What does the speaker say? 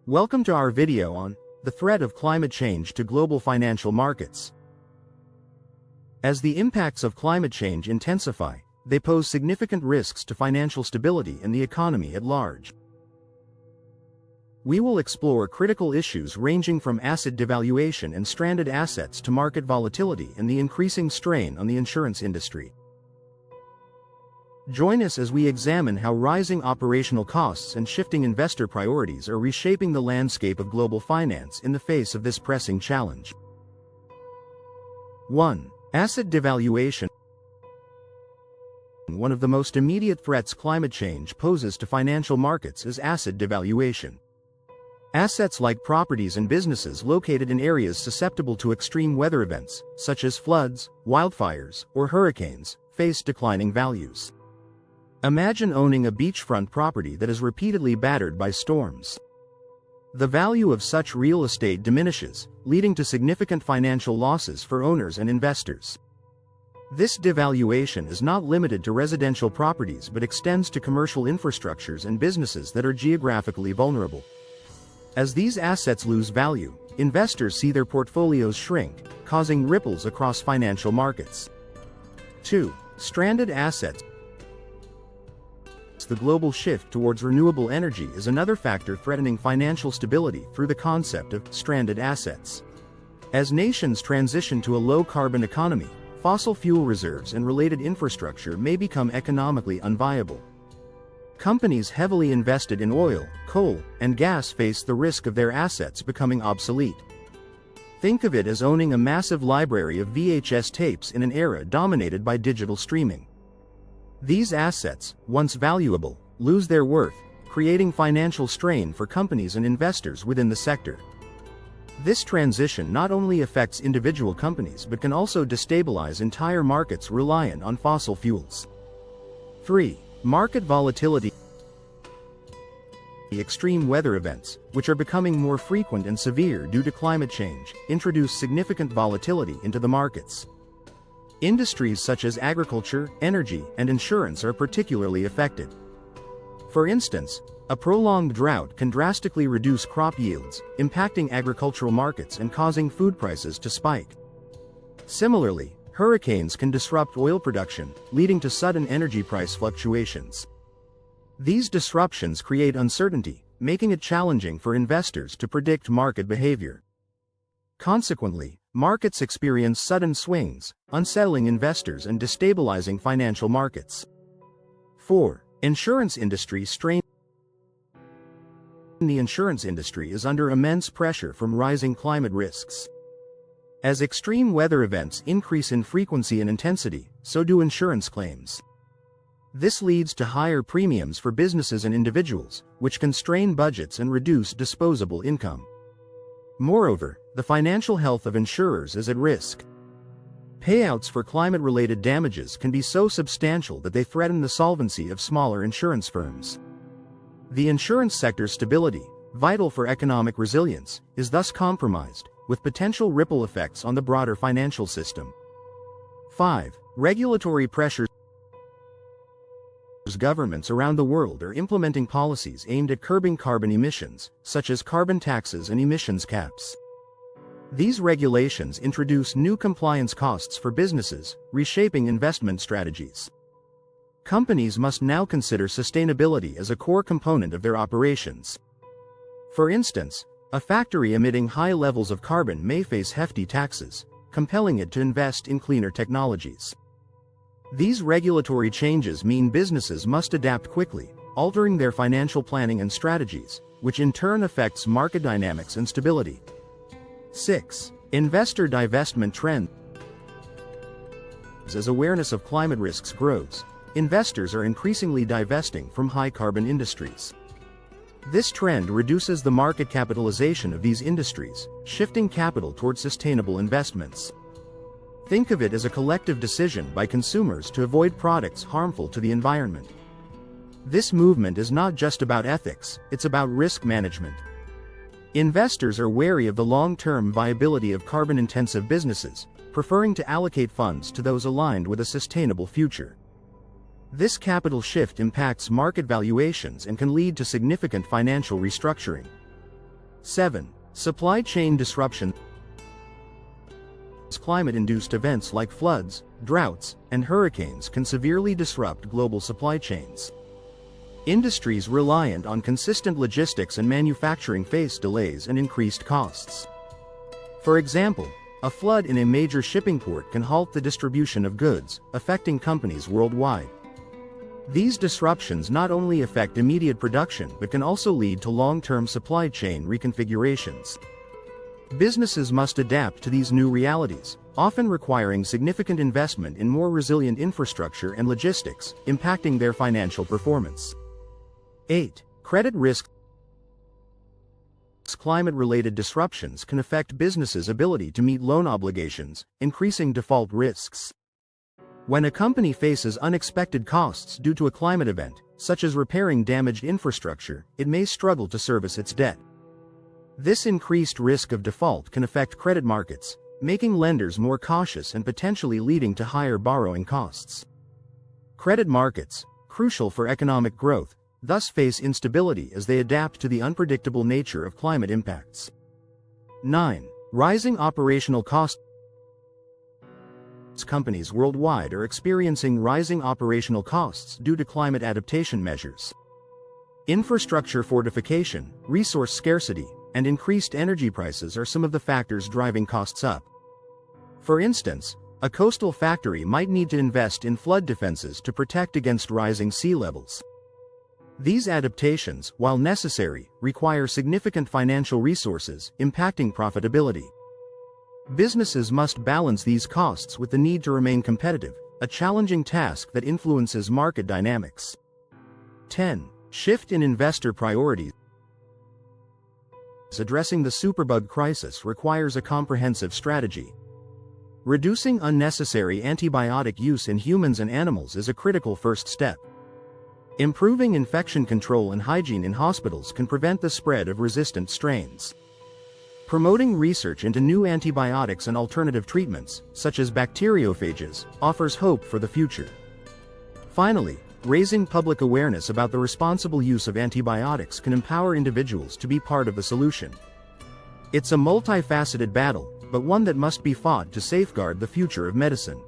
Welcome to our video on the threat of climate change to global financial markets. As the impacts of climate change intensify, they pose significant risks to financial stability and the economy at large. We will explore critical issues ranging from asset devaluation and stranded assets to market volatility and the increasing strain on the insurance industry. Join us as we examine how rising operational costs and shifting investor priorities are reshaping the landscape of global finance in the face of this pressing challenge. 1. Asset devaluation. One of the most immediate threats climate change poses to financial markets is asset devaluation. Assets like properties and businesses located in areas susceptible to extreme weather events, such as floods, wildfires, or hurricanes, face declining values. Imagine owning a beachfront property that is repeatedly battered by storms. The value of such real estate diminishes, leading to significant financial losses for owners and investors. This devaluation is not limited to residential properties but extends to commercial infrastructures and businesses that are geographically vulnerable. As these assets lose value, investors see their portfolios shrink, causing ripples across financial markets. 2. Stranded assets. The global shift towards renewable energy is another factor threatening financial stability through the concept of stranded assets. As nations transition to a low-carbon economy, fossil fuel reserves and related infrastructure may become economically unviable. Companies heavily invested in oil, coal, and gas face the risk of their assets becoming obsolete. Think of it as owning a massive library of VHS tapes in an era dominated by digital streaming. These assets, once valuable, lose their worth, creating financial strain for companies and investors within the sector. This transition not only affects individual companies but can also destabilize entire markets reliant on fossil fuels. 3. Market volatility. Extreme weather events, which are becoming more frequent and severe due to climate change, introduce significant volatility into the markets. Industries such as agriculture, energy, and insurance are particularly affected. For instance, a prolonged drought can drastically reduce crop yields, impacting agricultural markets and causing food prices to spike. Similarly, hurricanes can disrupt oil production, leading to sudden energy price fluctuations. These disruptions create uncertainty, making it challenging for investors to predict market behavior. Consequently, markets experience sudden swings, unsettling investors and destabilizing financial markets. 4. Insurance industry strain. The insurance industry is under immense pressure from rising climate risks. As extreme weather events increase in frequency and intensity, so do insurance claims. This leads to higher premiums for businesses and individuals, which can strain budgets and reduce disposable income. Moreover, the financial health of insurers is at risk. Payouts for climate-related damages can be so substantial that they threaten the solvency of smaller insurance firms. The insurance sector's stability, vital for economic resilience, is thus compromised, with potential ripple effects on the broader financial system. 5. Regulatory pressures. Governments around the world are implementing policies aimed at curbing carbon emissions, such as carbon taxes and emissions caps. These regulations introduce new compliance costs for businesses, reshaping investment strategies. Companies must now consider sustainability as a core component of their operations. For instance, a factory emitting high levels of carbon may face hefty taxes, compelling it to invest in cleaner technologies. These regulatory changes mean businesses must adapt quickly, altering their financial planning and strategies, which in turn affects market dynamics and stability. 6. Investor divestment trends. As awareness of climate risks grows, investors are increasingly divesting from high-carbon industries. This trend reduces the market capitalization of these industries, shifting capital towards sustainable investments. Think of it as a collective decision by consumers to avoid products harmful to the environment. This movement is not just about ethics, it's about risk management. Investors are wary of the long-term viability of carbon-intensive businesses, preferring to allocate funds to those aligned with a sustainable future. This capital shift impacts market valuations and can lead to significant financial restructuring. 7. Supply chain disruption. Climate-induced events like floods, droughts, and hurricanes can severely disrupt global supply chains. Industries reliant on consistent logistics and manufacturing face delays and increased costs. For example, a flood in a major shipping port can halt the distribution of goods, affecting companies worldwide. These disruptions not only affect immediate production but can also lead to long-term supply chain reconfigurations. Businesses must adapt to these new realities, often requiring significant investment in more resilient infrastructure and logistics, impacting their financial performance. 8. Credit risk. Climate-related disruptions can affect businesses' ability to meet loan obligations, increasing default risks. When a company faces unexpected costs due to a climate event, such as repairing damaged infrastructure, it may struggle to service its debt. This increased risk of default can affect credit markets, making lenders more cautious and potentially leading to higher borrowing costs. Credit markets, crucial for economic growth, thus face instability as they adapt to the unpredictable nature of climate impacts. 9. Rising operational costs. Companies worldwide are experiencing rising operational costs due to climate adaptation measures. Infrastructure fortification, resource scarcity, and increased energy prices are some of the factors driving costs up. For instance, a coastal factory might need to invest in flood defenses to protect against rising sea levels. These adaptations, while necessary, require significant financial resources, impacting profitability. Businesses must balance these costs with the need to remain competitive, a challenging task that influences market dynamics. 10. Shift in investor priorities. Addressing the superbug crisis requires a comprehensive strategy. Reducing unnecessary antibiotic use in humans and animals is a critical first step. Improving infection control and hygiene in hospitals can prevent the spread of resistant strains. Promoting research into new antibiotics and alternative treatments, such as bacteriophages, offers hope for the future. Finally, raising public awareness about the responsible use of antibiotics can empower individuals to be part of the solution. It's a multifaceted battle, but one that must be fought to safeguard the future of medicine.